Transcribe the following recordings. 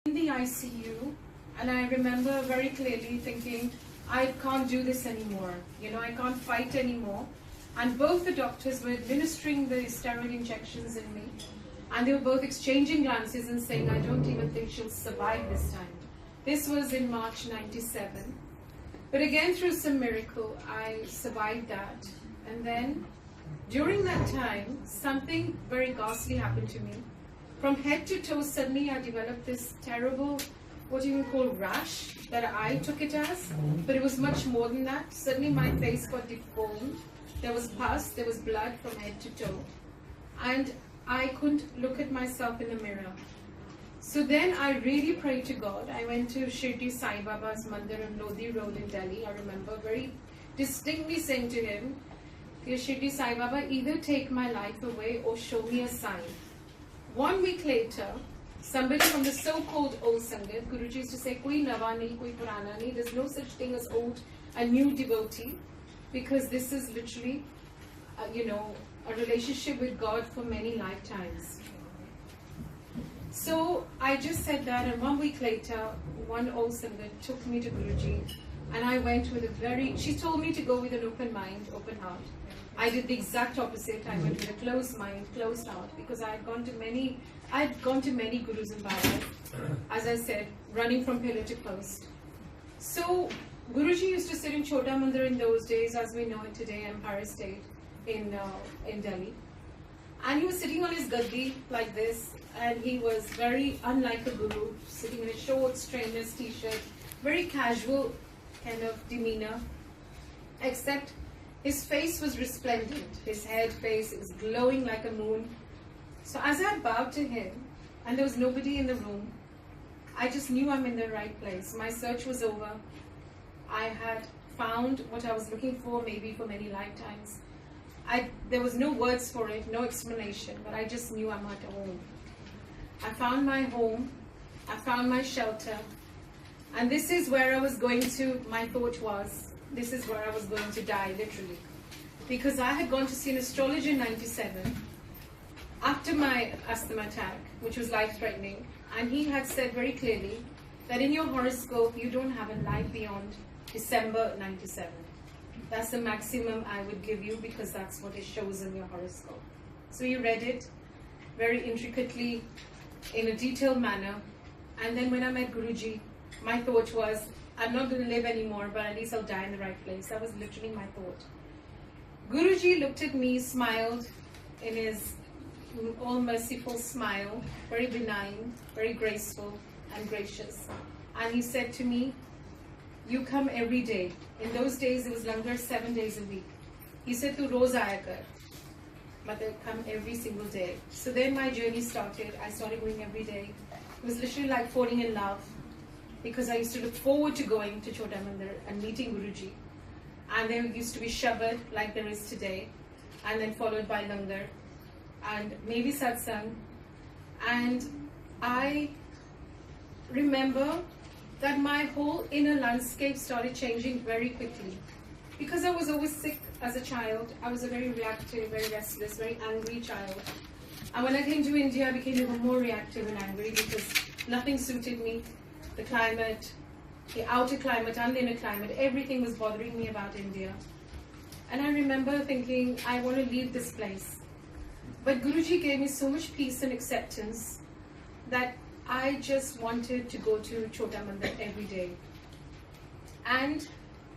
in the ICU, and I remember very clearly thinking, I can't do this anymore. You know, I can't fight anymore. And both the doctors were administering the steroid injections in me, and they were both exchanging glances and saying, I don't even think she'll survive this time. This was in March '97. But again, through some miracle, I survived that. And then, during that time, something very ghastly happened to me. From head to toe, suddenly I developed this terrible, what you would call rash, that I took it as, but it was much more than that. Suddenly my face got deformed. There was pus, there was blood from head to toe. And I couldn't look at myself in the mirror. So then I really prayed to God. I went to Shirdi Sai Baba's Mandir on Lodi Road in Delhi. I remember very distinctly saying to him, Dear Shirdi Sai Baba, either take my life away or show me a sign. 1 week later, somebody from the so-called old Sangat, Guruji used to say, Koi nawa nahi, koi purana nahi. There's no such thing as old and new devotee, because this is literally, a relationship with God for many lifetimes. So I just said that, and 1 week later, one old Sangat took me to Guruji, and I went with she told me to go with an open mind, open heart. I did the exact opposite. I went with a closed mind, closed heart, because I had gone to many gurus and babas, as I said, running from pillar to post. So Guruji used to sit in Chota Mandir in those days, as we know it today, Empire State in Delhi. And he was sitting on his gaddi like this, and he was very unlike a guru, sitting in a short, strainless t-shirt, very casual kind of demeanor, except his face was resplendent. His head, face, it was glowing like a moon. So as I bowed to him, and there was nobody in the room, I just knew I'm in the right place. My search was over. I had found what I was looking for, maybe for many lifetimes. There was no words for it, no explanation, but I just knew I'm at home. I found my home, I found my shelter, and this is where I was going to, my thought was, this is where I was going to die, literally. Because I had gone to see an astrologer in '97, after my asthma attack, which was life-threatening, and he had said very clearly that in your horoscope, you don't have a life beyond December '97. That's the maximum I would give you, because that's what it shows in your horoscope. So he read it very intricately, in a detailed manner. And then when I met Guruji, my thought was, I'm not going to live anymore, but at least I'll die in the right place. That was literally my thought. Guruji looked at me, smiled in his all-merciful smile, very benign, very graceful and gracious. And he said to me, you come every day. In those days, it was langar 7 days a week. He said, tu roz aaya kar. But they come every single day. So then my journey started. I started going every day. It was literally like falling in love, because I used to look forward to going to Chota Mandir and meeting Guruji. And there used to be Shabad, like there is today, and then followed by langar, and maybe Satsang. And I remember that my whole inner landscape started changing very quickly. Because I was always sick as a child, I was a very reactive, very restless, very angry child. And when I came to India, I became even more reactive and angry, because nothing suited me. The climate, the outer climate and the inner climate, everything was bothering me about India. And I remember thinking, I want to leave this place. But Guruji gave me so much peace and acceptance that I just wanted to go to Chota Mandir every day. And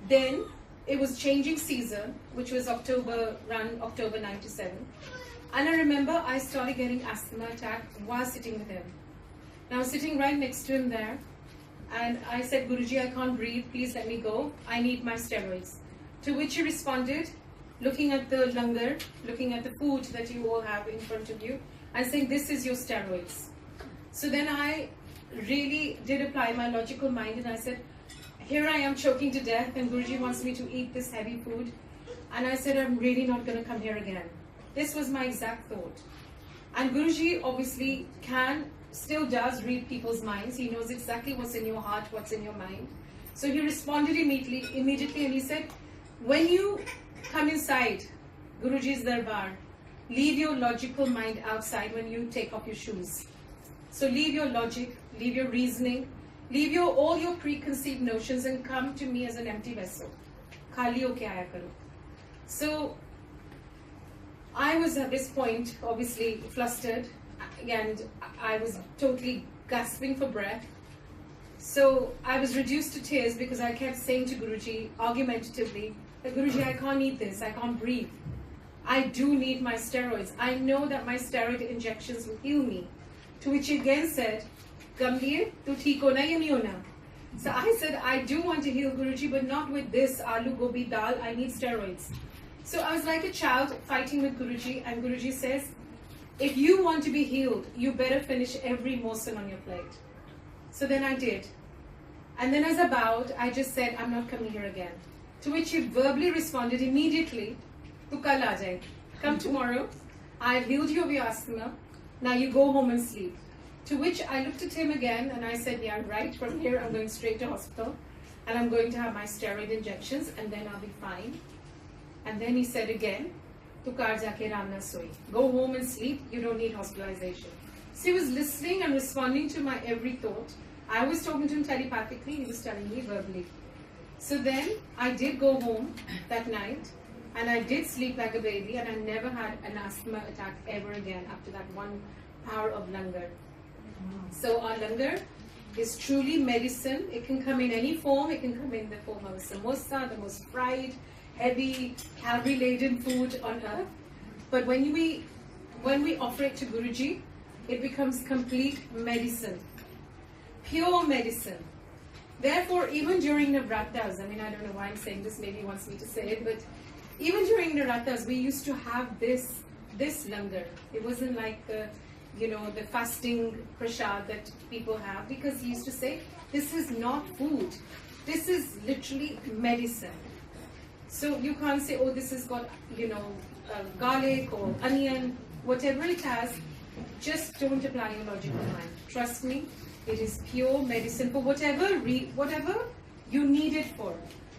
then it was changing season, which was October '97. And I remember I started getting asthma attack while sitting with him. Now I was sitting right next to him there, and I said, Guruji, I can't breathe, please let me go. I need my steroids. To which he responded, looking at the langar, looking at the food that you all have in front of you, and saying, this is your steroids. So then I really did apply my logical mind, and I said, here I am choking to death, and Guruji wants me to eat this heavy food. And I said, I'm really not going to come here again. This was my exact thought. And Guruji obviously still does read people's minds. He knows exactly what's in your heart, what's in your mind. So he responded immediately, and he said, when you come inside Guruji's darbar, leave your logical mind outside when you take off your shoes. So leave your logic, leave your reasoning, leave all your preconceived notions and come to me as an empty vessel. Khali hoke aaya karo. So I was at this point obviously flustered and I was totally gasping for breath. So I was reduced to tears because I kept saying to Guruji argumentatively, Guruji, I can't eat this, I can't breathe. I do need my steroids. I know that my steroid injections will heal me. To which he again said, Gamliye, tu theek hona ya nahi hona? So I said, I do want to heal, Guruji, but not with this aloo gobi dal, I need steroids. So I was like a child fighting with Guruji, and Guruji says, if you want to be healed, you better finish every morsel on your plate. So then I did. And then as I bowed, I just said, I'm not coming here again. To which he verbally responded immediately, Tu kal aa jayegi. Come tomorrow. I've healed you of your asthma. Now you go home and sleep. To which I looked at him again and I said, yeah, right, from here I'm going straight to hospital and I'm going to have my steroid injections and then I'll be fine. And then he said again, Tu kar jaake aram na soi. Go home and sleep, you don't need hospitalization. So he was listening and responding to my every thought. I was talking to him telepathically, he was telling me verbally. So then I did go home that night and I did sleep like a baby and I never had an asthma attack ever again after that 1 hour of langar. So our langar is truly medicine. It can come in any form. It can come in the form of a samosa, the most fried, heavy, calorie-laden food on earth. But when we offer it to Guruji, it becomes complete medicine, pure medicine. Therefore, even during Navratras, I mean, I don't know why I'm saying this, maybe he wants me to say it, but even during Navratras, we used to have this langar. It wasn't like the fasting prasad that people have, because he used to say, this is not food. This is literally medicine. So you can't say, oh, this has got, garlic or onion, whatever it has, just don't apply your logical mind. Trust me, it is pure medicine for whatever you need it for.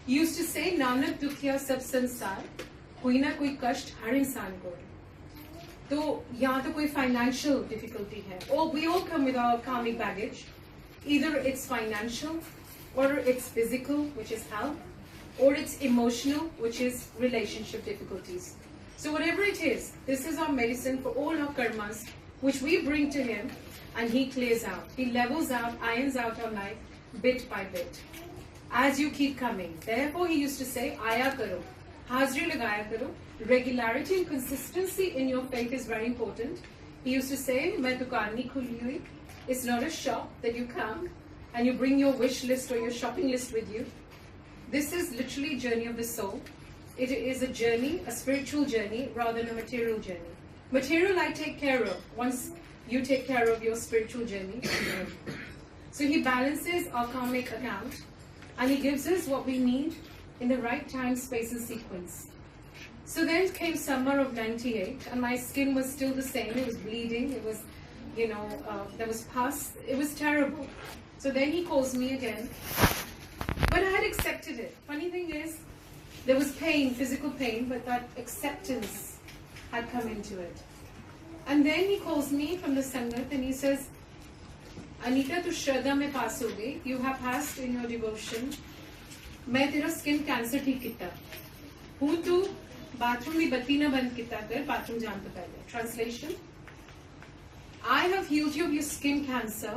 He used to say, Nanak dukhya sab sansar, koi na koi kasht har insaan ko. So, यहाँ तो कोई financial difficulty है. Or we all come with our karmic baggage. Either it's financial, or it's physical, which is health, or it's emotional, which is relationship difficulties. So whatever it is, this is our medicine for all our karmas, which we bring to him, and he clears out. He levels out, irons out our life, bit by bit. As you keep coming. Therefore, he used to say, Aya karo. Hazri lagaya karo. Regularity and consistency in your faith is very important. He used to say, Main dukaan nahi khuli hui. It's not a shop that you come and you bring your wish list or your shopping list with you. This is literally journey of the soul. It is a journey, a spiritual journey, rather than a material journey. Material I take care of once you take care of your spiritual journey. So he balances our karmic account and he gives us what we need in the right time, space and sequence. So then came summer of 98 and my skin was still the same. It was bleeding. It was, there was pus. It was terrible. So then he calls me again. But I had accepted it. Funny thing is, there was pain, physical pain, but that acceptance had come into it. And then he calls me from the Sangat and he says, Anita, tu Shraddha mein pass ho gayi. You have passed in your devotion. Main tera skin cancer theek kitta. Hu tu bathroom di batti na band kitta kar, bathroom jaan to pehle. Translation: I have healed you of your skin cancer.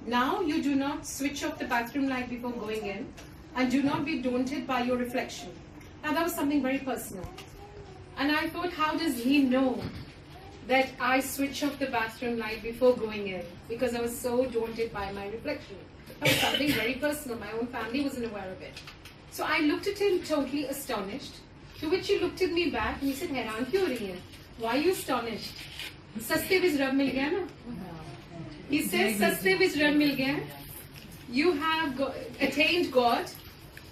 Now you do not switch off the bathroom light before going in, and do not be daunted by your reflection. Now that was something very personal. And I thought, how does he know that I switch off the bathroom light before going in? Because I was so daunted by my reflection. That was something very personal. My own family wasn't aware of it. So I looked at him totally astonished, to which he looked at me back and he said, Heran kyun ho rahi hai? Why are you astonished? Saste vis rab mil gaya na? He says, Saste vis rab mil gaya. You have attained God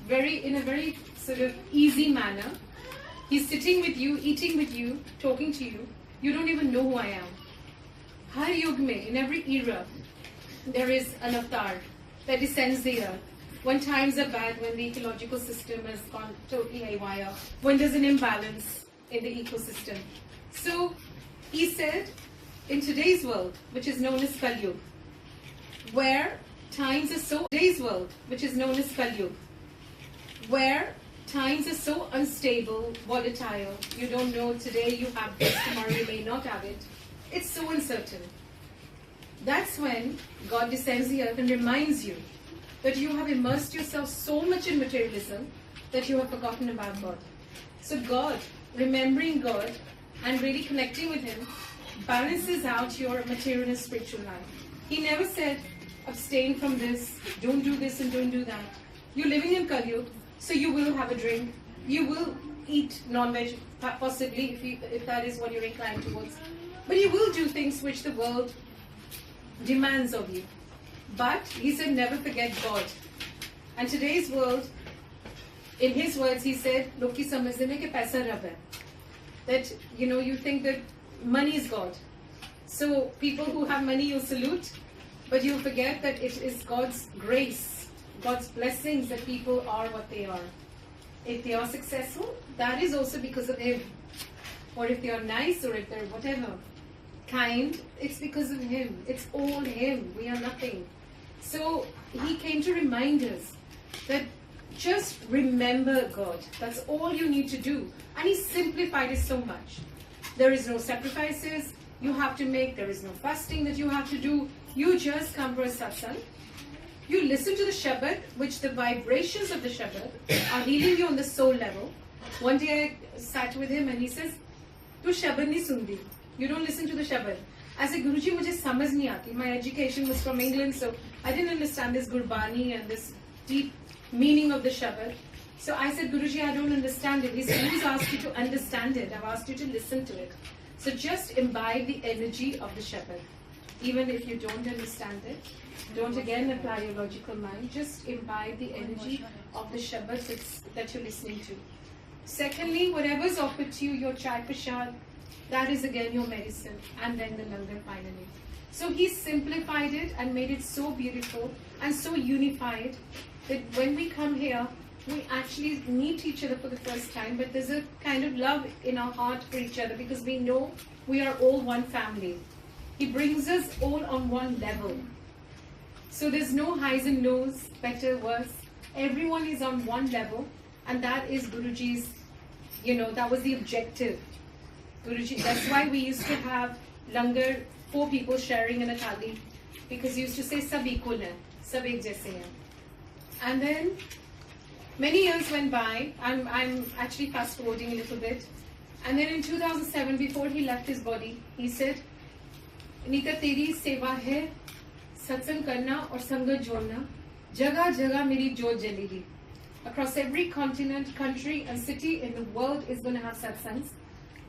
in a very sort of easy manner. He's sitting with you, eating with you, talking to you. You don't even know who I am. Har yug mein, in every era, there is an avatar that descends the earth. When times are bad, when the ecological system has gone totally haywire, when there's an imbalance in the ecosystem. So he said, in today's world, which is known as Kali Yuga, where times are so where times are so unstable, volatile. You don't know today you have this, tomorrow you may not have it. It's so uncertain. That's when God descends the earth and reminds you that you have immersed yourself so much in materialism that you have forgotten about God. So God, remembering God and really connecting with Him, balances out your material and spiritual life. He never said, abstain from this, don't do this and don't do that. You're living in Kali Yuga, so you will have a drink, you will eat non-veg, possibly if that is what you're inclined towards. But you will do things which the world demands of you. But He said, never forget God. And today's world, in His words, He said, "Loki samajhte hain ki paisa Rab hai." That, you think that money is God. So people who have money you salute, but you forget that it is God's grace, God's blessings that people are what they are. If they are successful, that is also because of Him. Or if they are nice, or if they're whatever, kind, it's because of Him. It's all Him. We are nothing. So He came to remind us that just remember God. That's all you need to do. And He simplified it so much. There is no sacrifices you have to make. There is no fasting that you have to do. You just come for a satsang. You listen to the Shabad, which the vibrations of the Shabad are healing you on the soul level. One day I sat with him and he says, "Tu Shabad nahi sundi. You don't listen to the Shabad." I said, "Guruji, mujhe samajh nahi aati." My education was from England, so I didn't understand this Gurbani and this deep meaning of the Shabad. So I said, "Guruji, I don't understand it." He said, "Who's asked you to understand it? I've asked you to listen to it." So just imbibe the energy of the Shabad. Even if you don't understand it, don't again apply your logical mind. Just imbibe the energy of the Shabad that you're listening to. Secondly, whatever is offered to you, your chai prashad, that is again your medicine. And then the langar finally. So He simplified it and made it so beautiful and so unified that when we come here, we actually meet each other for the first time, but there's a kind of love in our heart for each other because we know we are all one family. He brings us all on one level. So there's no highs and lows, better, worse. Everyone is on one level, and that is Guruji's, that was the objective. Guruji, that's why we used to have langar, 4 people sharing in a thali, because he used to say, "Sab equal hai, sab ek jaise hain." And then many years went by. I'm actually fast forwarding a little bit. And then in 2007, before he left his body, he said, "Anitha, teri seva hai, satsang karna aur sangat jodna, jagah jagah meri jyot jalegi." Across every continent, country and city in the world is going to have satsangs.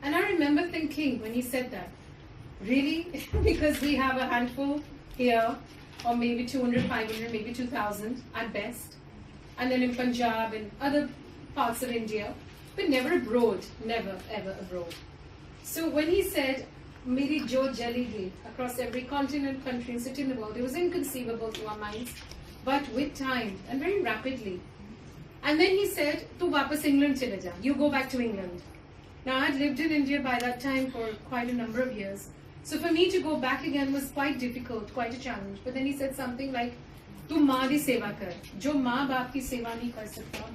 And I remember thinking when he said that, really? Because we have a handful here, or maybe 200, 500, maybe 2,000 at best. And then in Punjab and other parts of India, but never abroad, never ever abroad. So when he said, "Meri jyot jalegi," across every continent, country and city in the world, it was inconceivable to our minds, but with time and very rapidly. And then he said, "Tu wapas England chale ja, you go back to England." Now I had lived in India by that time for quite a number of years. So for me to go back again was quite difficult, quite a challenge. But then he said something like, "Tu maa di seva kar, jo maa baap ki seva nahi kar sakta."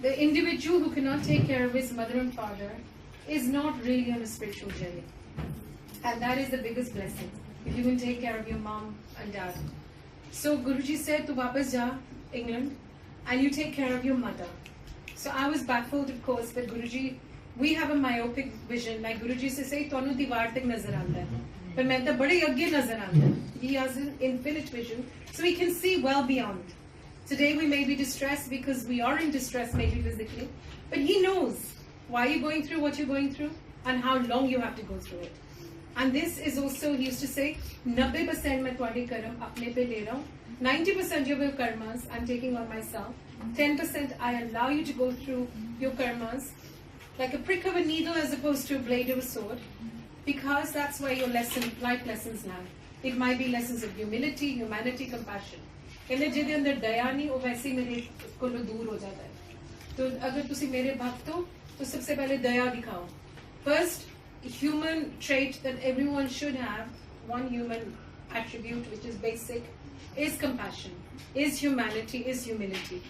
The individual who cannot take care of his mother and father is not really on a spiritual journey. And that is the biggest blessing, if you can take care of your mom and dad. So Guruji said, "Tu wapas ja, England, and you take care of your mother." So I was baffled, of course, but Guruji, we have a myopic vision. Like Guruji se say, "Tonu diwar tak nazar aanda hai." But main ta bade agge nazar aanda hai. He has an infinite vision, so he can see well beyond. Today we may be distressed because we are in distress, maybe physically, but he knows why you're going through what you're going through and how long you have to go through it. And this is also, he used to say, 90% मैं तुम्हारी कर्म अपने पे ले रहा हूँ, 90% of your karmas I'm taking on myself, 10% I allow you to go through your karmas like a prick of a needle as opposed to a blade of a sword, because that's where your life lessons lie. It might be lessons of humility, humanity, compassion. कहने जिदे अंदर दया नहीं, वो वैसे ही मेरे को दूर हो जाता है. तो अगर तुसी मेरे भक्त हो, तो सबसे पहले दया दिखाओ. First, human trait that everyone should have, one human attribute which is basic, is compassion, is humanity, is humility.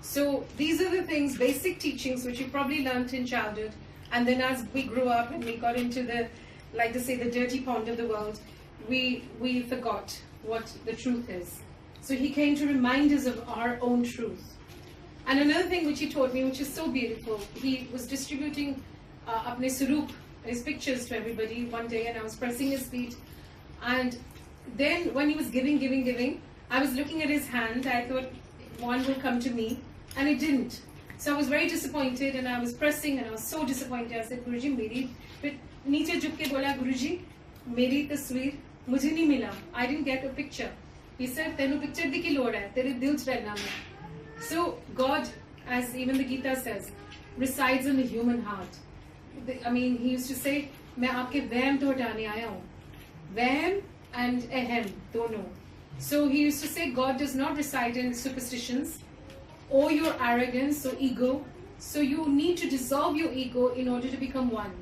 So these are the things, basic teachings which we probably learnt in childhood, and then as we grew up and we got into the, like to say, the dirty pond of the world, we forgot what the truth is. So he came to remind us of our own truth. And another thing which he taught me, which is so beautiful, he was distributing apne surup, his pictures to everybody one day, and I was pressing his feet. And then when he was giving, I was looking at his hand. I thought one will come to me, and it didn't. So I was very disappointed, and I was pressing, and I was so disappointed. I said, Guruji, meri, फिर नीचे झुक के बोला, Guruji, मेरी तस्वीर मुझे नहीं मिला. I didn't get a picture. He said, तेनु picture दी की लोड़ है, तेरे दिल च रहना मैं. So God, as even the Gita says, resides in the human heart. I mean, he used to say, मैं आपके वहम तो हटाने आया हूँ. Vaham and ahem, dono. So he used to say, God does not reside in superstitions or your arrogance or ego. So you need to dissolve your ego in order to become one.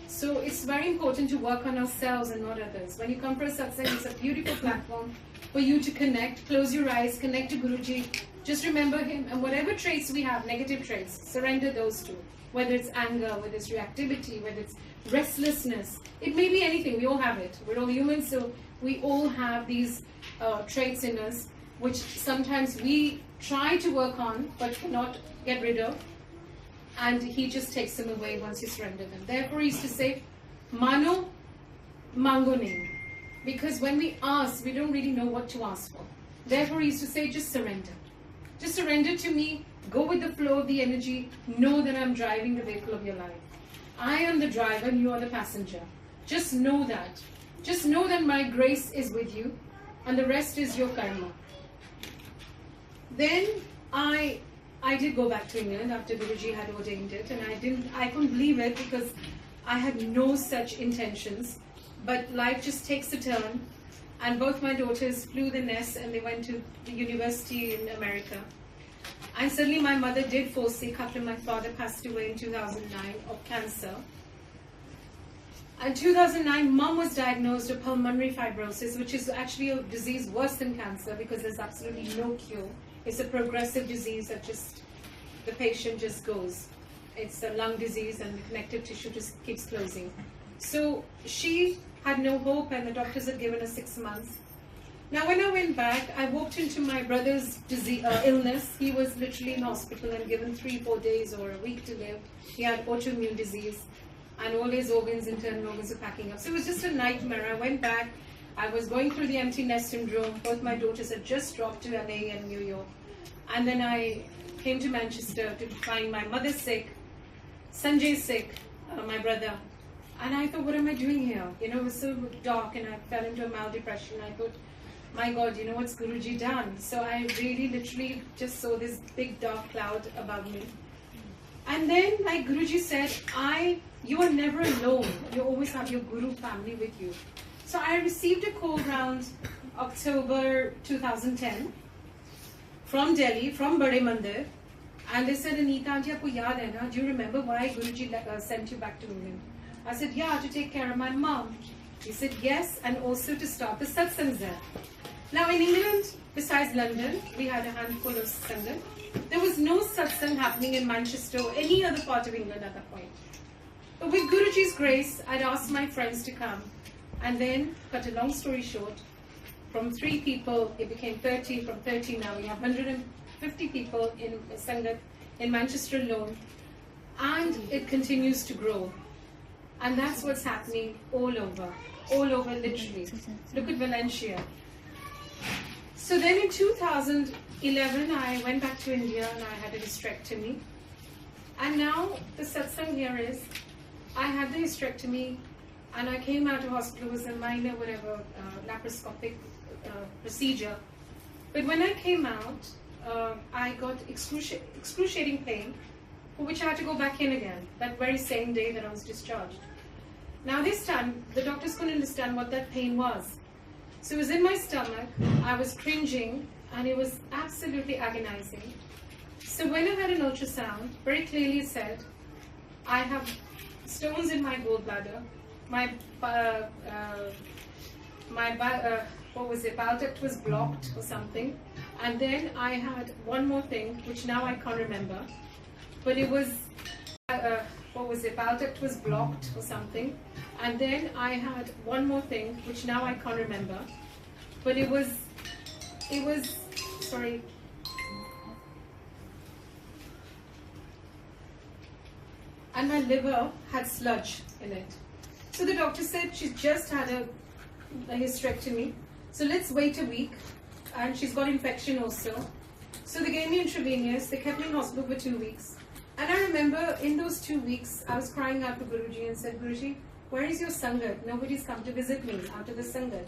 So it's very important to work on ourselves and not others. When you come for a satsang, it's a beautiful platform for you to connect. Close your eyes, connect to Guruji. Just remember him, and whatever traits we have, negative traits, surrender those to. Whether it's anger, whether it's reactivity, whether it's restlessness. It may be anything. We all have it. We're all humans, so we all have these traits in us, which sometimes we try to work on, but cannot get rid of. And he just takes them away once you surrender them. Therefore, he used to say, Mano, mango nahi. Because when we ask, we don't really know what to ask for. Therefore, he used to say, just surrender. Just surrender to me. Go with the flow of the energy. Know that I'm driving the vehicle of your life. I am the driver and you are the passenger. Just know that. Just know that my grace is with you and the rest is your karma. Then I did go back to England after Guruji had ordained it, and I couldn't believe it because I had no such intentions. But life just takes a turn, and both my daughters flew the nest and they went to the university in America. And suddenly my mother did fall sick after my father passed away in 2009 of cancer. In 2009, mom was diagnosed with pulmonary fibrosis, which is actually a disease worse than cancer because there's absolutely no cure. It's a progressive disease that just, the patient just goes. It's a lung disease and the connective tissue just keeps closing. So she had no hope and the doctors had given her 6 months. Now when I went back, I walked into my brother's illness. He was literally in hospital and given 3-4 days or a week to live. He had autoimmune disease and all his organs, internal organs were packing up. So it was just a nightmare. I went back. I was going through the empty nest syndrome. Both my daughters had just dropped to LA and New York. And then I came to Manchester to find my mother sick, Sanjay sick, my brother. And I thought, what am I doing here? You know, it was so dark and I fell into a mild depression. I thought, my God, you know, what's Guruji done? So I really literally just saw this big dark cloud above me. And then like Guruji said, you are never alone. You always have your Guru family with you. So I received a call around October 2010 from Delhi, from Bade Mandir, and they said, Anitha Aunty, aapko yaad hai na? Do you remember why Guruji sent you back to England? I said, yeah, to take care of my mom. He said, yes, and also to start the satsangs there. Now in England, besides London, we had a handful of satsang. There was no satsang happening in Manchester or any other part of England at that point. But with Guruji's grace, I'd asked my friends to come. And then, cut a long story short, from 3 people, it became 30. From 30 now, we have 150 people in Sangat, in Manchester alone. And it continues to grow. And that's what's happening all over literally. Look at Valencia. So then in 2011, I went back to India and I had a hysterectomy. And now the satsang here is, I had the hysterectomy and I came out of hospital. It was a minor, laparoscopic procedure. But when I came out, I got excruciating pain, for which I had to go back in again, that very same day that I was discharged. Now this time, the doctors couldn't understand what that pain was. So it was in my stomach, I was cringing, and it was absolutely agonizing. So when I had an ultrasound, very clearly it said, I have stones in my gallbladder. My what was it? Bile duct was blocked or something. And then I had one more thing, which now I can't remember. But it was what was it? Bile duct was blocked or something. And then I had one more thing, which now I can't remember. But it was sorry. And my liver had sludge in it. So the doctor said she's just had a hysterectomy. So let's wait a week. And she's got infection also. So they gave me intravenous. They kept me in hospital for 2 weeks. And I remember in those 2 weeks, I was crying out to Guruji and said, Guruji, where is your Sangat? Nobody's come to visit me after the Sangat.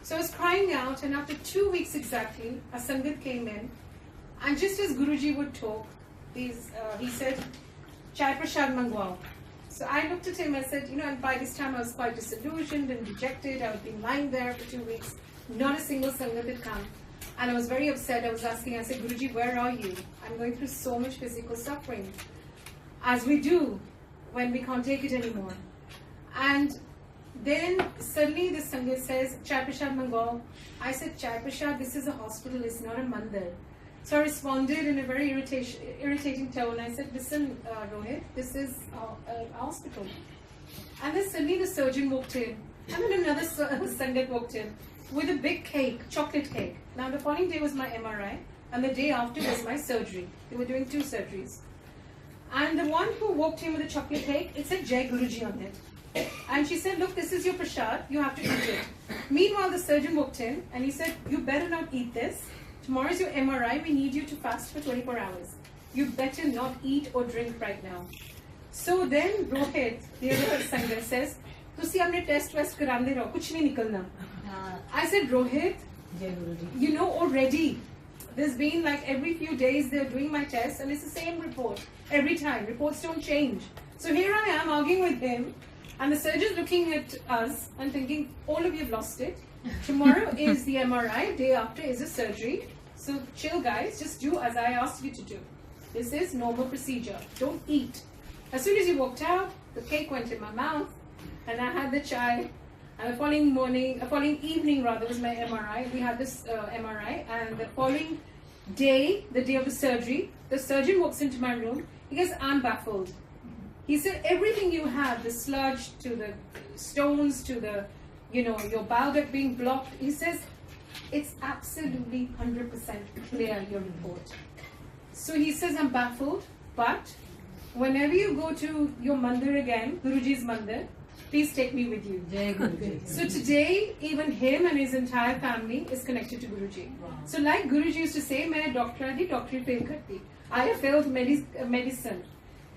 So I was crying out, and after 2 weeks exactly, a Sangat came in. And just as Guruji would talk, he said, Chai Prashad Mangwao. So I looked at him and said, and by this time I was quite disillusioned and dejected. I had been lying there for 2 weeks. Not a single Sangat had come. And I was very upset. I was asking, I said, Guruji, where are you? I'm going through so much physical suffering. As we do when we can't take it anymore. And then suddenly the Sangat says, Chai Prashad Mangwao. I said, Chai Prashad, this is a hospital, it's not a mandir. So I responded in a very irritating tone. I said, listen, Rohit, this is a hospital. And then suddenly the surgeon walked in. And then another Sangat walked in with a big cake, chocolate cake. Now the following day was my MRI, and the day after was my surgery. They were doing 2 surgeries. And the one who walked in with the chocolate cake, it said Jai Guruji on it. And she said, look, this is your prashad, you have to eat it. Meanwhile, the surgeon walked in and he said, you better not eat this. Tomorrow is your MRI, we need you to fast for 24 hours. You better not eat or drink right now. So then Rohit, the other Sangat, says, Tusi amne test karande raho, kuch nahi nikalna. I said, Rohit, already there's been like every few days they're doing my test and it's the same report. Every time, reports don't change. So here I am arguing with him and the surgeon's looking at us and thinking, all of you have lost it. Tomorrow is the MRI, day after is a surgery. So chill guys, just do as I asked you to do. This is normal procedure. Don't eat. As soon as he walked out, the cake went in my mouth and I had the chai. And the following evening was my MRI. We had this MRI, and the following day, the day of the surgery, the surgeon walks into my room. He goes, I'm baffled. He said, everything you have, the sludge to the stones to the, your bile duct being blocked. He says, it's absolutely 100% clear, your report. So he says, I'm baffled, but whenever you go to your mandir again, Guruji's mandir, please take me with you. Jai Guruji. So today, even him and his entire family is connected to Guruji. Wow. So like Guruji used to say, "Main doctor di doctor fail karti." I have failed medicine,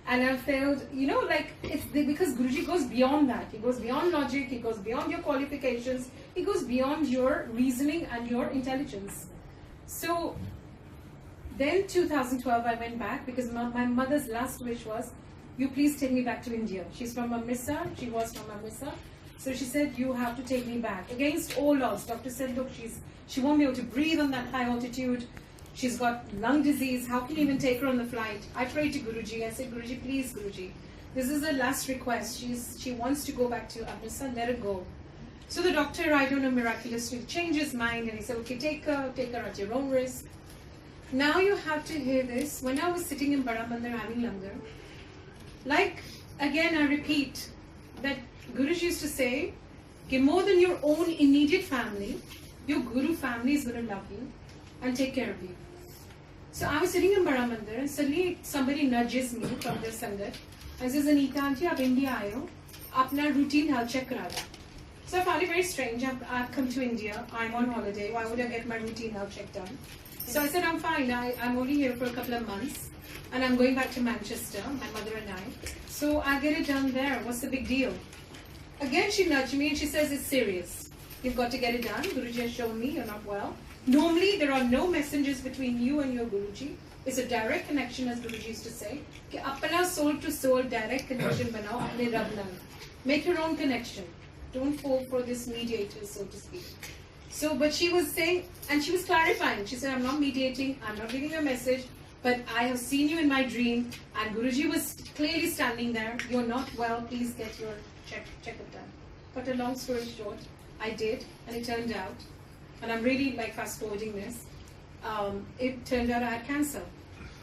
and I've failed. It's because Guruji goes beyond that. He goes beyond logic. He goes beyond your qualifications. He goes beyond your reasoning and your intelligence. So then, 2012, I went back because my mother's last wish was, you please take me back to India. She's from Amritsar. She was from Amritsar. So she said, you have to take me back. Against all odds, doctor said, look, she won't be able to breathe on that high altitude. She's got lung disease. How can you even take her on the flight? I prayed to Guruji. I said, Guruji, please, Guruji. This is her last request. She wants to go back to Amritsar. Let her go. So the doctor, I don't know, miraculously changed his mind. And he said, okay, take her at your own risk. Now you have to hear this. When I was sitting in Bada Mandir having langar, again I repeat that Guruji used to say, more than your own immediate family, your Guru family is going to love you and take care of you. So I was sitting in Bada Mandir and suddenly somebody nudges me from their Sangat and says, Anitha Aunty, aap India aaye ho, apna routine health check kara do. So I found it very strange. I've come to India, I'm on holiday, why would I get my routine health check done? So I said, I'm fine, I'm only here for a couple of months. And I'm going back to Manchester, my mother and I. So I'll get it done there. What's the big deal? Again, she nudged me and she says, it's serious. You've got to get it done. Guruji has shown me you're not well. Normally, there are no messengers between you and your Guruji. It's a direct connection, as Guruji used to say. Ki apna soul to soul direct connection banao apne Rab nal. Make your own connection. Don't fall for this mediator, so to speak. So, but she was saying, and she was clarifying. She said, I'm not mediating. I'm not giving you a message. but I have seen you in my dream, and Guruji was clearly standing there. You're not well, please get your checkup done. But a long story short, I did, and it turned out, and I'm really like fast forwarding this, it turned out I had cancer,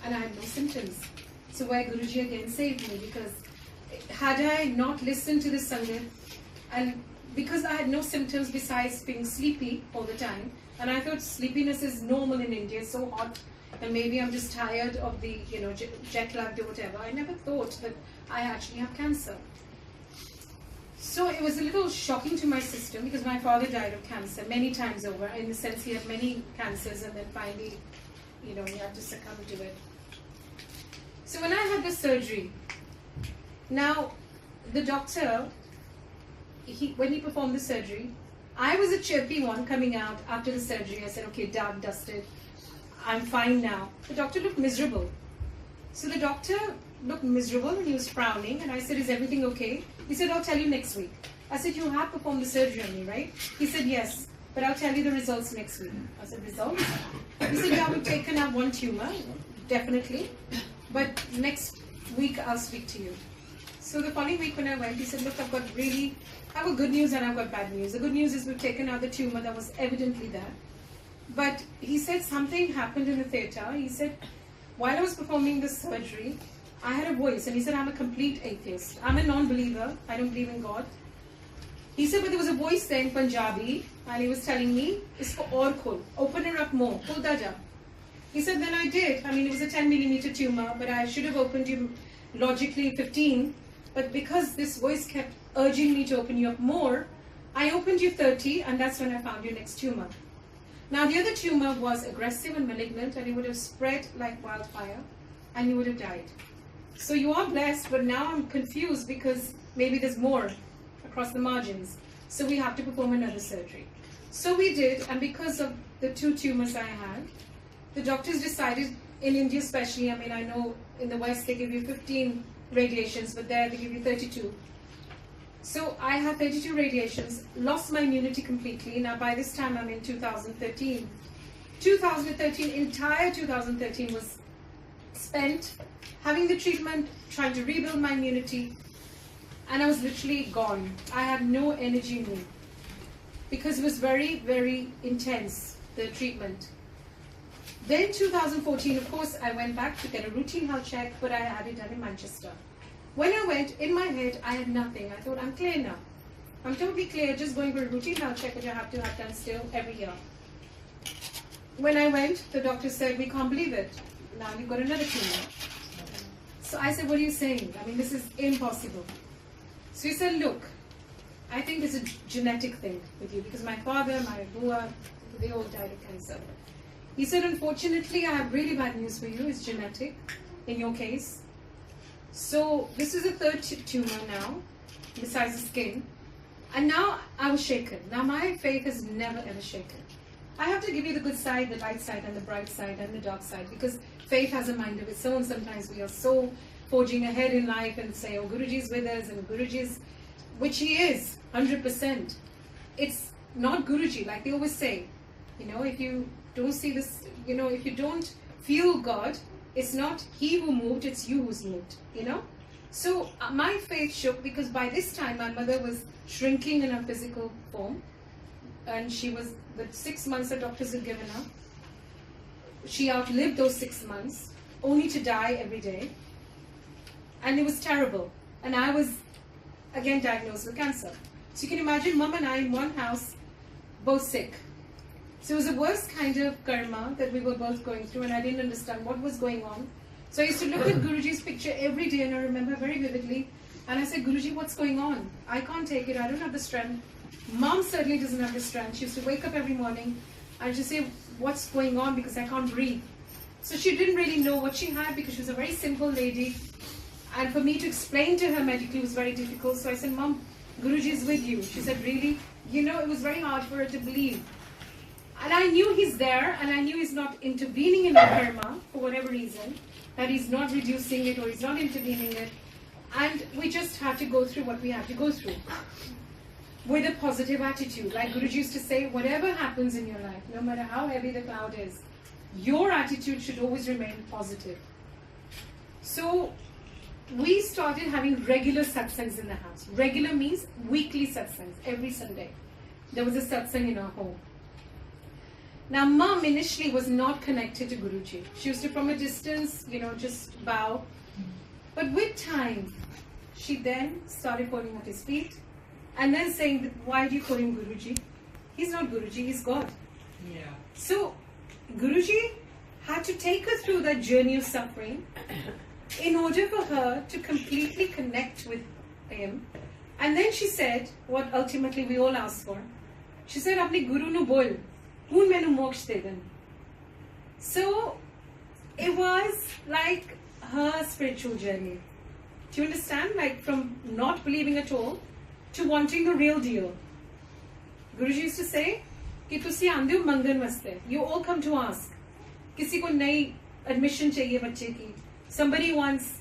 and I had no symptoms. So why Guruji again saved me, because had I not listened to the Sangat, and because I had no symptoms besides being sleepy all the time, and I thought sleepiness is normal in India, it's so hot, and maybe I'm just tired of the, jet lagged or whatever. I never thought that I actually have cancer. So it was a little shocking to my system, because my father died of cancer many times over, in the sense he had many cancers, and then finally, he had to succumb to it. So when I had the surgery, now the doctor, when he performed the surgery, I was a chirpy one coming out after the surgery. I said, okay, done, dusted, I'm fine now. The doctor looked miserable. So the doctor looked miserable and he was frowning, and I said, is everything okay? He said, I'll tell you next week. I said, you have performed the surgery on me, right? He said, yes, but I'll tell you the results next week. I said, results? He said, yeah, we've taken out one tumor, definitely, but next week I'll speak to you. So the following week when I went, he said, look, I've got good news and I've got bad news. The good news is we've taken out the tumor that was evidently there. But he said something happened in the theatre. He said, while I was performing this surgery, I had a voice, and he said, I'm a complete atheist. I'm a non-believer. I don't believe in God. He said, but there was a voice there in Punjabi, and he was telling me, isko aur khol, open her up more, pull that up. He said, then I did. I mean, it was a 10mm tumor, but I should have opened you logically 15. But because this voice kept urging me to open you up more, I opened you 30, and that's when I found your next tumor. Now, the other tumor was aggressive and malignant, and it would have spread like wildfire, and you would have died. So you are blessed, but now I'm confused because maybe there's more across the margins. So we have to perform another surgery. So we did, and because of the 2 tumors I had, the doctors decided, in India especially, I mean, I know in the West they give you 15 radiations, but there they give you 32. So I had 32 radiations, lost my immunity completely. Now by this time I'm in 2013. 2013, entire 2013 was spent having the treatment, trying to rebuild my immunity, and I was literally gone. I had no energy in me because it was very, very intense, the treatment. Then 2014, of course, I went back to get a routine health check, but I had it done in Manchester. When I went, in my head, I had nothing. I thought, I'm clear now. I'm totally clear, just going for a routine health check, which I have to have done still every year. When I went, the doctor said, we can't believe it. Now you've got another tumor. So I said, what are you saying? I mean, this is impossible. So he said, look, I think it's a genetic thing with you, because my father, my bua, they all died of cancer. He said, unfortunately, I have really bad news for you. It's genetic in your case. So this is a 3rd tumor now, besides the skin. And now I was shaken. Now my faith is never ever shaken. I have to give you the good side, the light side, and the bright side, and the dark side, because faith has a mind of its own. Sometimes we are so forging ahead in life and say, oh, Guruji's with us, and Guruji's, which he is, 100%. It's not Guruji, like they always say. If you don't see this, if you don't feel God, it's not he who moved, it's you who's moved, So my faith shook, because by this time my mother was shrinking in her physical form, and she was, the 6 months the doctors had given her, she outlived those 6 months, only to die every day. And it was terrible. And I was again diagnosed with cancer. So you can imagine Mum and I in one house, both sick. So it was the worst kind of karma that we were both going through, and I didn't understand what was going on. So I used to look at Guruji's picture every day, and I remember very vividly. And I said, Guruji, what's going on? I can't take it. I don't have the strength. Mom certainly doesn't have the strength. She used to wake up every morning and just say, what's going on? Because I can't breathe. So she didn't really know what she had, because she was a very simple lady. And for me to explain to her medically was very difficult. So I said, Mom, Guruji is with you. She said, really? It was very hard for her to believe. And I knew he's there, and I knew he's not intervening in our karma for whatever reason, that he's not reducing it or he's not intervening it. And we just have to go through what we have to go through with a positive attitude. Like Guruji used to say, whatever happens in your life, no matter how heavy the cloud is, your attitude should always remain positive. So we started having regular satsangs in the house. Regular means weekly satsangs, every Sunday. There was a satsang in our home. Now, Mom initially was not connected to Guruji. She used to, from a distance, just bow. But with time, she then started falling at his feet and then saying, why do you call him Guruji? He's not Guruji, he's God. Yeah. So, Guruji had to take her through that journey of suffering in order for her to completely connect with him. And then she said, what ultimately we all asked for. She said, apne Guru nu bol, hun mainu moksha de den. So, it was like her spiritual journey. Do you understand? Like from not believing at all to wanting the real deal. Guruji used to say, कि तुसी आंदे हो मंगन वास्ते. You all come to ask. किसी को नई admission चाहिए बच्चे की. Somebody wants,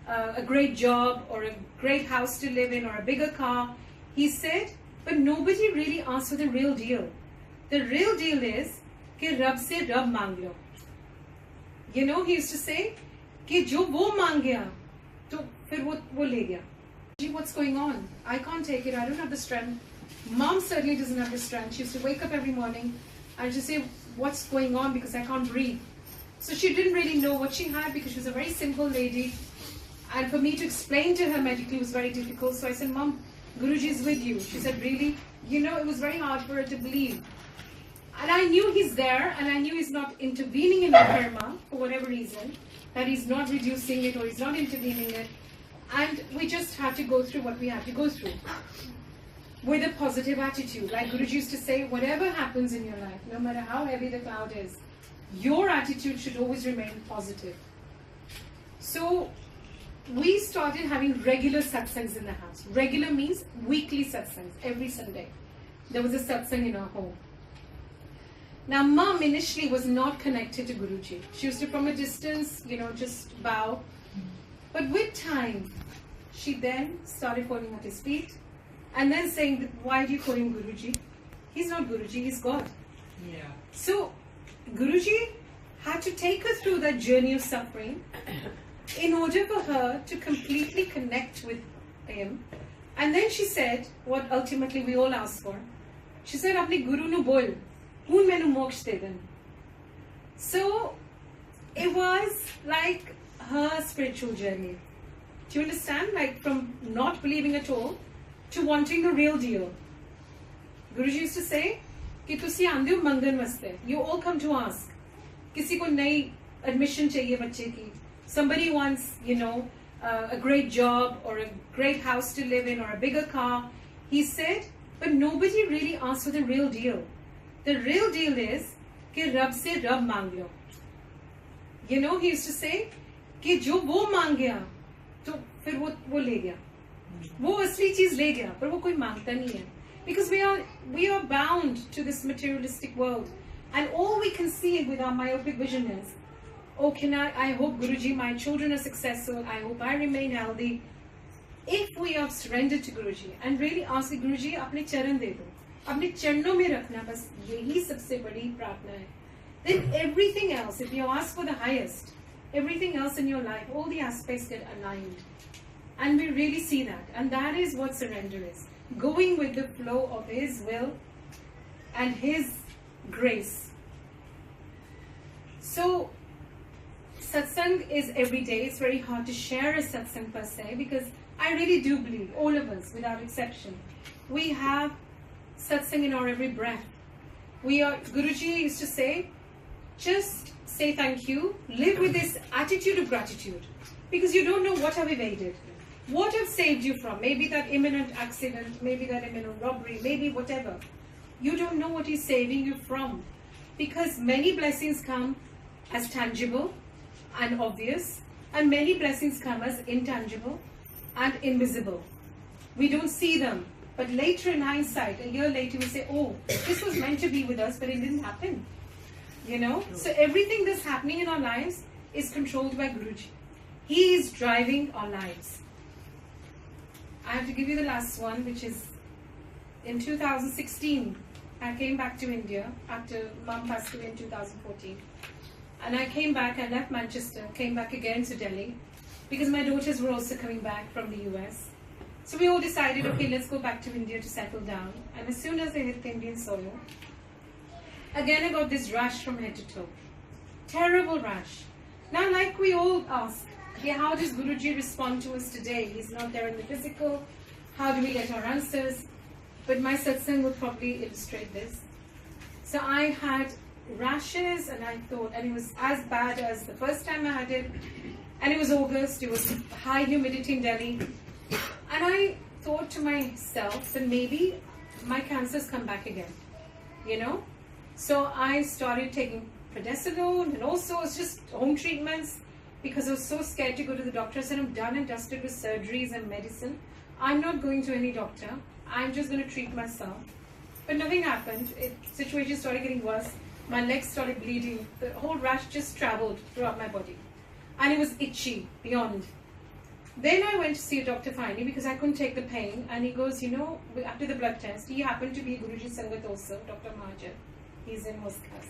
a great job or a great house to live in or a bigger car. He said, but nobody really asks for the real deal. The real deal is कि रब से रब मांग लो. He used to say कि जो वो मांग गया तो फिर वो ले गया. Gee, what's going on? I can't take it. I don't have the strength. Mom certainly doesn't have the strength. She used to wake up every morning and just say, what's going on, because I can't breathe. So she didn't really know what she had because she was a very simple lady. And for me to explain to her medically was very difficult. So I said, Mom, Guruji is with you. She said, really? It was very hard for her to believe. And I knew he's there, and I knew he's not intervening in our karma for whatever reason, that he's not reducing it or he's not intervening it. And we just had to go through what we had to go through with a positive attitude. Like Guruji used to say, whatever happens in your life, no matter how heavy the cloud is, your attitude should always remain positive. So we started having regular satsangs in the house. Regular means weekly satsangs, every Sunday. There was a satsang in our home. Now, Mom initially was not connected to Guruji. She used to, from a distance, just bow. But with time, she then started falling at his feet and then saying, why do you call him Guruji? He's not Guruji, he's God. Yeah. So, Guruji had to take her through that journey of suffering in order for her to completely connect with him. And then she said, what ultimately we all asked for. She said, apne Guru nu bol, hun mainu moksha de den. So, it was like her spiritual journey. Do you understand? Like from not believing at all to wanting the real deal. Guruji used to say, कि तुसी आंदे हो मंगन वास्ते. You all come to ask. किसी को नई admission चाहिए बच्चे की. Somebody wants, a great job or a great house to live in or a bigger car. He said, but nobody really asks for the real deal. The real deal is कि रब से रब मांग लो. He used to say कि जो वो मांग गया तो फिर वो ले गया. वो असली चीज ले गया पर वो कोई मांगता नहीं है. Because we are bound to this materialistic world, and all we can see with our myopic vision is, I hope Guruji, my children are successful, I hope I remain healthy. If we have surrendered to Guruji and really ask Guruji, अपने चरण दे दो, अपने चरणों में रखना, बस यही सबसे बड़ी प्रार्थना है. Then everything else, if you ask for the highest, everything else in your life, all the aspects get aligned. And we really see that. And that is what surrender is. Going with the flow of His will and His grace. So, satsang is every day. It's very hard to share a satsang per se, because I really do believe, all of us without exception, we have satsang in our every breath. Guruji used to say, just say thank you, live with this attitude of gratitude, because you don't know what have evaded, what have saved you from, maybe that imminent accident, maybe that imminent robbery, maybe whatever. You don't know what He's saving you from, because many blessings come as tangible and obvious, and many blessings come as intangible and invisible. We don't see them, but later in hindsight, a year later, we say, oh, this was meant to be with us, but it didn't happen. So everything that's happening in our lives is controlled by Guruji. He is driving our lives. I have to give you the last one, which is in 2016. I came back to India after Mum passed away in 2014. And I came back, I left Manchester, came back again to Delhi, because my daughters were also coming back from the US. So we all decided, okay, let's go back to India to settle down. And as soon as I hit the Indian soil, again I got this rash from head to toe. Terrible rash. Now, like we all ask, yeah, how does Guruji respond to us today? He's not there in the physical. How do we get our answers? But my satsang will probably illustrate this. So I had rashes, and I thought, and it was as bad as the first time I had it. And it was August, it was high humidity in Delhi. And I thought to myself that maybe my cancer's come back again, you know. So I started taking prednisolone, and also it's just home treatments, because I was so scared to go to the doctor. I said, I'm done and dusted with surgeries and medicine. I'm not going to any doctor. I'm just going to treat myself. But nothing happened. Situation started getting worse. My legs started bleeding. The whole rash just traveled throughout my body. And it was itchy beyond. Then I went to see a doctor finally, because I couldn't take the pain. And he goes, you know, after the blood test, he happened to be Guruji Sangat also, Dr. Mahajan. He's in Moscow.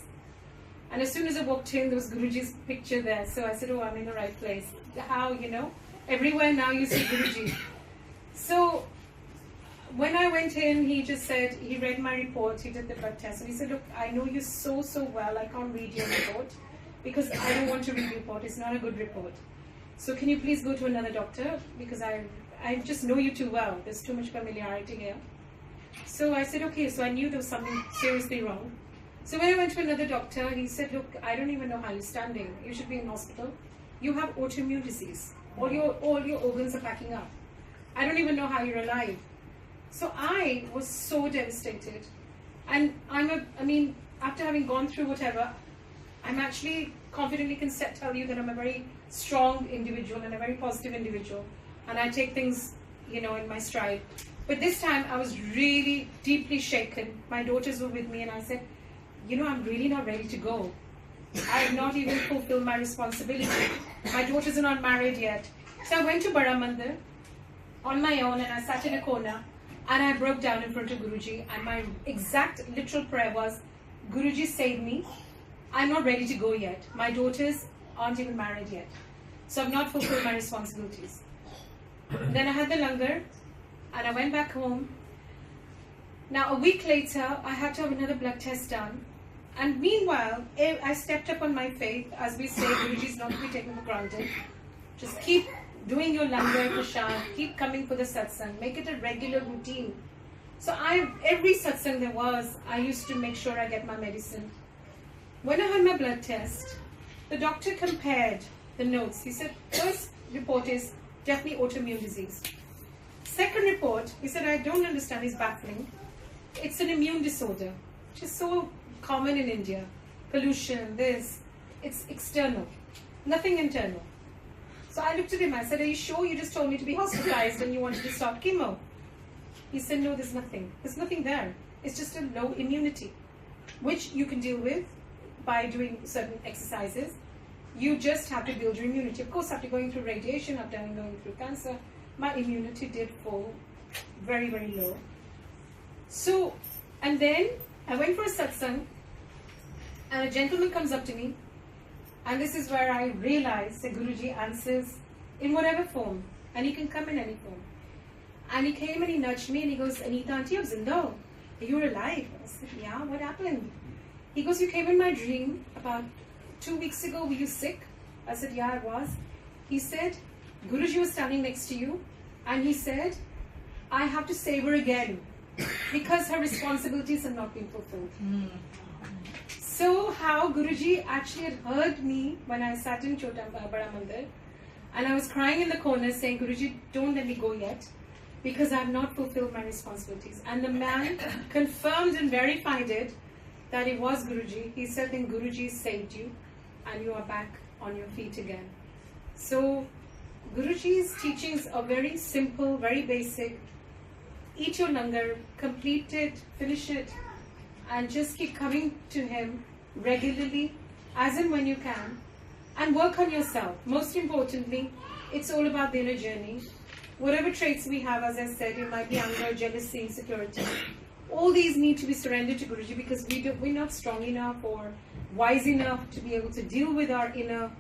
And as soon as I walked in, there was Guruji's picture there. So I said, oh, I'm in the right place. How, you know, everywhere now you see Guruji. So when I went in, he just said, he read my report, he did the blood test. And he said, look, I know you so well, I can't read your report, because I don't want to read the report. It's not a good report. So can you please go to another doctor, because I just know you too well. There's too much familiarity here. So I said, okay. So I knew there was something seriously wrong. So when I went to another doctor, he said, look, I don't even know how you're standing. You should be in hospital. You have autoimmune disease. All your organs are packing up. I don't even know how you're alive. So I was so devastated. And I mean, after having gone through whatever, I'm actually confidently can tell you that I'm a very strong individual and a very positive individual. And I take things, you know, in my stride. But this time I was really deeply shaken. My daughters were with me, and I said, you know, I'm really not ready to go. I have not even fulfilled my responsibility. My daughters are not married yet. So I went to Bara Mandir on my own, and I sat in a corner, and I broke down in front of Guruji, and my exact literal prayer was, Guruji, save me. I'm not ready to go yet. My daughters aren't even married yet. So I've not fulfilled my responsibilities. Then I had the langar, and I went back home. Now a week later, I had to have another blood test done. And meanwhile, I stepped up on my faith. As we say, Guruji is not to be taken for granted. Just keep doing your langar, prashad, keep coming for the satsang, make it a regular routine. So every satsang there was, I used to make sure I get my medicine. When I had my blood test, the doctor compared the notes. He said, first report is definitely autoimmune disease. Second report, he said, I don't understand, it's baffling. It's an immune disorder, which is so common in India. Pollution, this, it's external, nothing internal. So I looked at him, I said, are you sure? You just told me to be hospitalized and you wanted to start chemo. He said, no, there's nothing there. It's just a low immunity, which you can deal with by doing certain exercises. You just have to build your immunity. Of course, after going through radiation, after going through cancer, my immunity did fall very, very low. So, and then I went for a satsang, and a gentleman comes up to me, and this is where I realized that Guruji answers in whatever form, and he can come in any form. And he came and he nudged me, and he goes, Anitha Aunty, ab zinda ho? You're alive. I said, yeah, what happened? He goes, you came in my dream about 2 weeks ago, were you sick? I said, yeah, I was. He said, Guruji was standing next to you, and he said, I have to save her again, because her responsibilities have not been fulfilled. So how Guruji actually had heard me when I sat in Bara Mandir, and I was crying in the corner saying, Guruji, don't let me go yet, because I have not fulfilled my responsibilities. And the man confirmed and verified it, that it was Guruji. He said, then Guruji saved you, and you are back on your feet again. So Guruji's teachings are very simple, very basic. Eat your langar, complete it, finish it, and just keep coming to him regularly, as and when you can, and work on yourself. Most importantly, it's all about the inner journey. Whatever traits we have, as I said, it might be anger, jealousy, insecurity. All these need to be surrendered to Guruji because we're not strong enough or wise enough to be able to deal with our inner,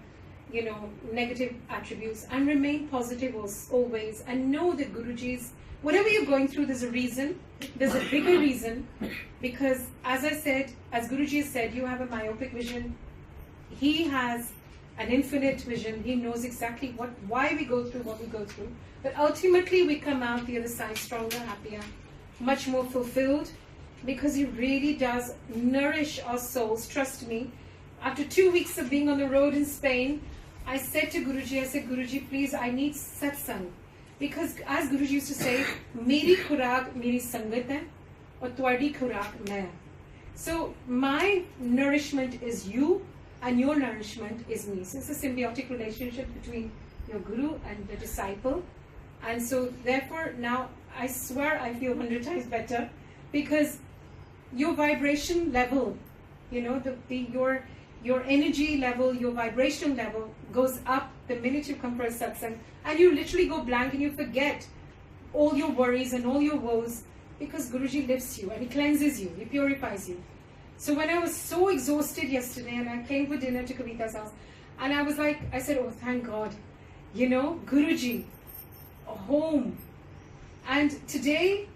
negative attributes, and remain positive always, and know that Guruji's, whatever you're going through, there's a reason, there's a bigger reason, because as I said, as Guruji has said, you have a myopic vision. He has an infinite vision. He knows exactly why we go through what we go through. But ultimately we come out the other side stronger, happier, much more fulfilled, because He really does nourish our souls. Trust me. After 2 weeks of being on the road in Spain, I said to Guruji, Guruji, please, I need Satsang. Because as Guruji used to say, Meri khuraak meri sangat hai, aur tuadi khuraak main. So my nourishment is you, and your nourishment is me. So it's a symbiotic relationship between your Guru and the disciple. And so therefore now I swear I feel 100 times better, because your vibration level, your energy level, your vibration level goes up the minute you come for a satsang, and you literally go blank and you forget all your worries and all your woes, because Guruji lifts you and He cleanses you, He purifies you. So when I was so exhausted yesterday and I came for dinner to Kavita's house, and I said, oh thank God, Guruji, home. And today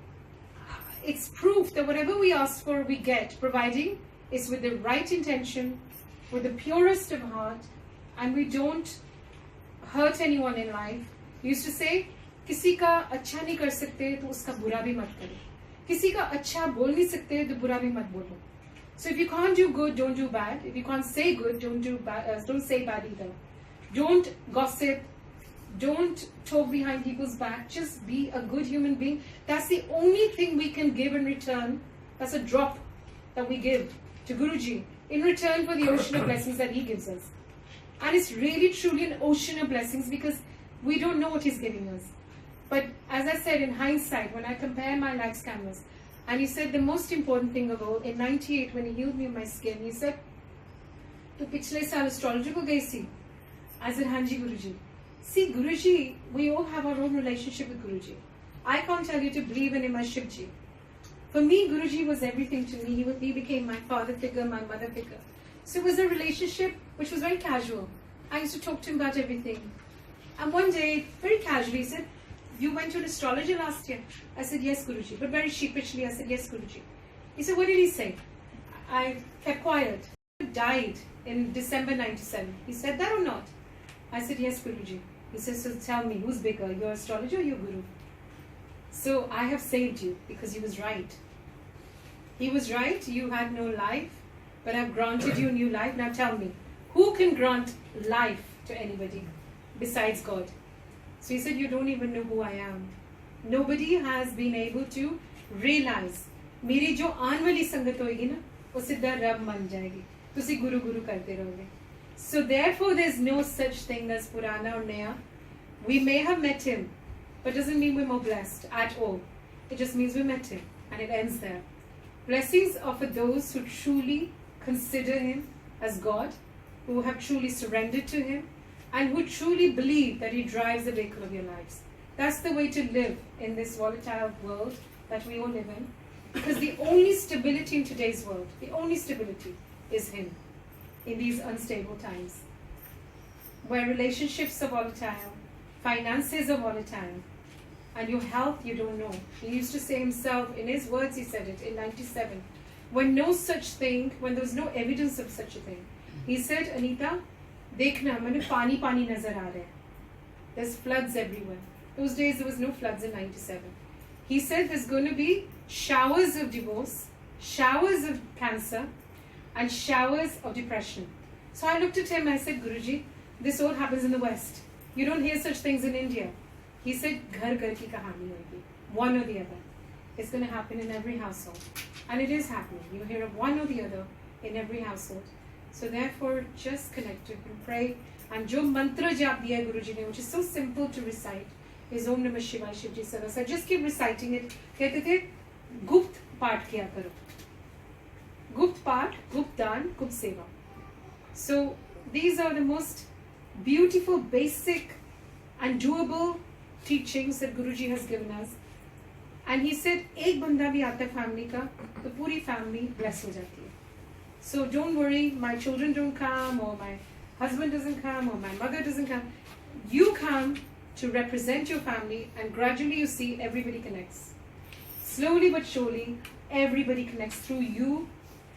it's proof that whatever we ask for, we get, providing it's with the right intention, with the purest of heart, and we don't hurt anyone in life. He used to say, किसी का अच्छा नहीं कर सकते तो उसका बुरा भी मत करो, किसी का अच्छा बोल नहीं सकते तो बुरा भी मत बोलो. So if you can't do good, don't do bad. If you can't say good, don't say bad either. Don't gossip. Don't talk behind people's back. Just be a good human being. That's the only thing we can give in return. That's a drop that we give to Guruji in return for the ocean of blessings that He gives us. And it's really truly an ocean of blessings, because we don't know what He's giving us. But as I said, in hindsight, when I compare my life's canvas, and He said the most important thing of all, in 98 when He healed me of my skin, He said, "Tu पिछले साल astrologer को गई सी?" I said, "हाँ जी Guruji." See, Guruji, we all have our own relationship with Guruji. I can't tell you to believe in Him as Shivji. For me, Guruji was everything to me. He became my father figure, my mother figure. So it was a relationship which was very casual. I used to talk to Him about everything. And one day, very casually, He said, "You went to an astrologer last year?" I said, "Yes, Guruji." But very sheepishly, I said, "Yes, Guruji." He said, "What did he say?" I kept quiet. He died in December 97. He said that or not? I said, "Yes, Guruji." He says, "So tell me, who's bigger, your astrologer or your Guru?" So I have saved you, because he was right. He was right. You had no life, but I've granted you new life. Now tell me, who can grant life to anybody besides God? So he said, "You don't even know who I am." Nobody has been able to realize, मेरी जो आने वाली संगत होगी ना, वो सीधा रब मान जाएगी. तुसी गुरु गुरु करते रहोगे. So therefore, there's no such thing as Purana or Naya. We may have met Him, but doesn't mean we're more blessed at all. It just means we met Him, and it ends there. Blessings are for those who truly consider Him as God, who have truly surrendered to Him, and who truly believe that He drives the vehicle of your lives. That's the way to live in this volatile world that we all live in. Because the only stability in today's world, the only stability is Him in these unstable times. Where relationships are volatile, finances are volatile, and your health you don't know. He used to say himself, in his words he said it in 97, when no such thing, when there was no evidence of such a thing. He said, "Anita, dekhna, maine pani pani nazar aa raha hai." There's floods everywhere. Those days there was no floods in 97. He said there's going to be showers of divorce, showers of cancer, and showers of depression. So I looked at him, I said, "Guruji, this all happens in the West. You don't hear such things in India." He said, "Ghar ghar ki kahani hogi, one or the other. It's going to happen in every household." And it is happening. You hear of one or the other in every household. So therefore, just connect to Him, pray. And jo mantra jap diya Guruji ne, which is so simple to recite, is Om Namah Shivaya Shivji Seva. So just keep reciting it. Kehte the, Gupt Paat kiya karo. Gupt Paat, Gupt Dan, Gupt Seva. So these are the most beautiful, basic and doable teachings that Guruji has given us. And he said, एक बंदा भी आता है family का, तो पूरी family bless हो जाती है. So don't worry, my children don't come, or my husband doesn't come, or my mother doesn't come. You come to represent your family, and gradually you see everybody connects. Slowly but surely, everybody connects through you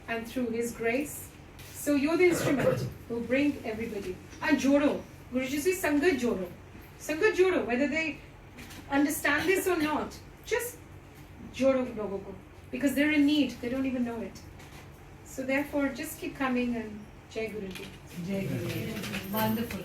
and through His grace. So you're the instrument who bring everybody. And jodo. Guruji says, Sangat jodo. Sangat jodo, whether they understand this or not, just jodo logo ko. Because they're in need, they don't even know it. So therefore, just keep coming and Jai Guruji. Jai Guruji. Wonderful.